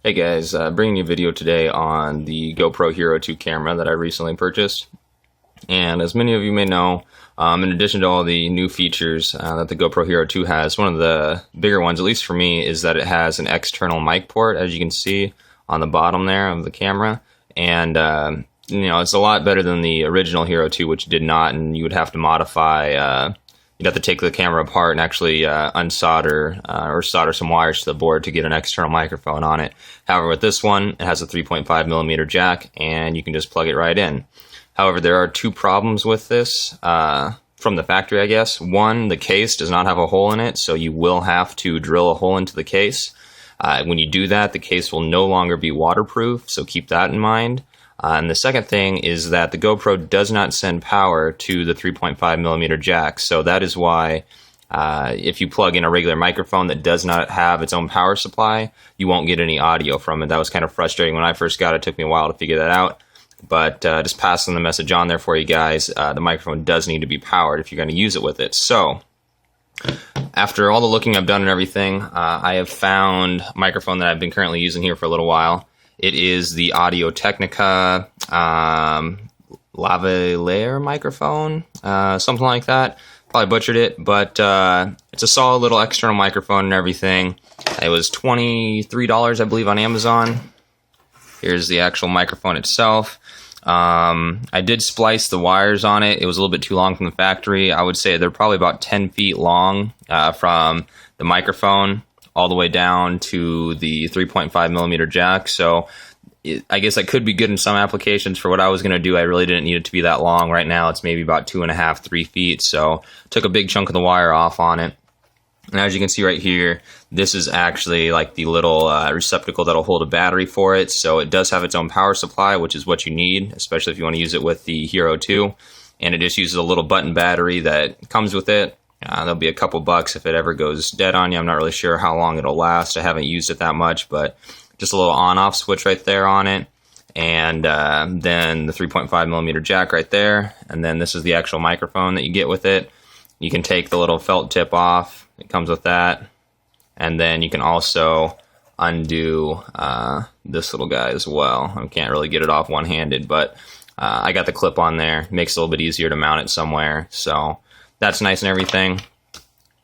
Hey guys, bringing you a video today on the GoPro Hero 2 camera that I recently purchased. And as many of you may know, in addition to all the new features that the GoPro Hero 2 has, one of the bigger ones, at least for me, is that it has an external mic port, as you can see on the bottom there of the camera. And it's a lot better than the original Hero 2, which did not, and you would have to modify. You'd have to take the camera apart and actually unsolder or solder some wires to the board to get an external microphone on it. However, with this one, it has a 3.5 millimeter jack, and you can just plug it right in. However, there are two problems with this from the factory, I guess. One, the case does not have a hole in it, so you will have to drill a hole into the case. When you do that, the case will no longer be waterproof, so keep that in mind. And the second thing is that the GoPro does not send power to the 3.5 millimeter jack. So that is why if you plug in a regular microphone that does not have its own power supply, you won't get any audio from it. That was kind of frustrating when I first got it. It took me a while to figure that out. But just passing the message on there for you guys, the microphone does need to be powered if you're going to use it with it. So after all the looking I've done and everything, I have found a microphone that I've been currently using here for a little while. It is the Audio Technica lavalier microphone, something like that. Probably butchered it, but it's a solid little external microphone and everything. It was $23, I believe, on Amazon. Here's the actual microphone itself. I did splice the wires on it. It was a little bit too long from the factory. I would say they're probably about 10 feet long from the microphone all the way down to the 3.5 millimeter jack. So I guess that could be good in some applications. For what I was going to do, I really didn't need it to be that long. Right now, it's maybe about 2.5, 3 feet. So took a big chunk of the wire off on it. And as you can see right here, this is actually like the little receptacle that'll hold a battery for it. So it does have its own power supply, which is what you need, especially if you want to use it with the Hero 2. And it just uses a little button battery that comes with it. There'll be a couple bucks if it ever goes dead on you. I'm not really sure how long it'll last. I haven't used it that much, but just a little on-off switch right there on it. And then the 3.5 millimeter jack right there. And then this is the actual microphone that you get with it. You can take the little felt tip off. It comes with that. And then you can also undo this little guy as well. I can't really get it off one-handed, but I got the clip on there. Makes it a little bit easier to mount it somewhere. So that's nice and everything.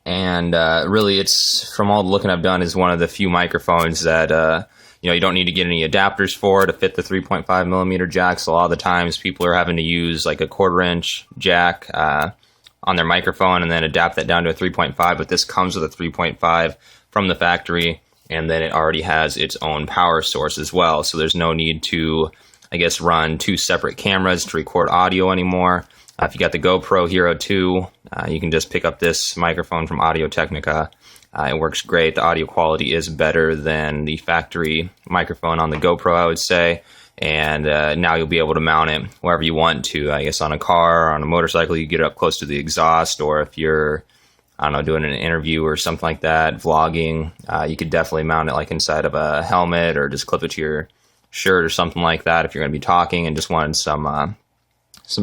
And really, it's, from all the looking I've done, is one of the few microphones that you don't need to get any adapters for to fit the 3.5 millimeter jacks. A lot of the times people are having to use like a 1/4 inch jack on their microphone and then adapt that down to a 3.5, but this comes with a 3.5 from the factory, and then it already has its own power source as well. So there's no need to, I guess, run two separate cameras to record audio anymore. If you got the GoPro Hero 2, you can just pick up this microphone from Audio Technica. It works great. The audio quality is better than the factory microphone on the GoPro, I would say. And now you'll be able to mount it wherever you want to. I guess on a car or on a motorcycle, you get it up close to the exhaust. Or if you're, I don't know, doing an interview or something like that, vlogging, you could definitely mount it like inside of a helmet or just clip it to your shirt or something like that if you're going to be talking and just wanted some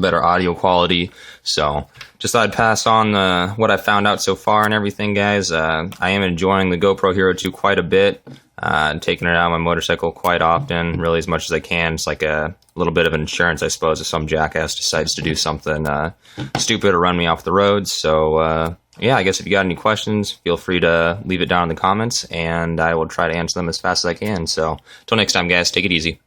better audio quality. So just thought I'd pass on what I found out so far and everything, guys. I am enjoying the GoPro Hero 2 quite a bit. Taking it out on my motorcycle quite often, really as much as I can. It's like a little bit of insurance, I suppose, if some jackass decides to do something stupid or run me off the roads. So yeah, I guess if you got any questions, feel free to leave it down in the comments, and I will try to answer them as fast as I can. So until next time, guys, take it easy.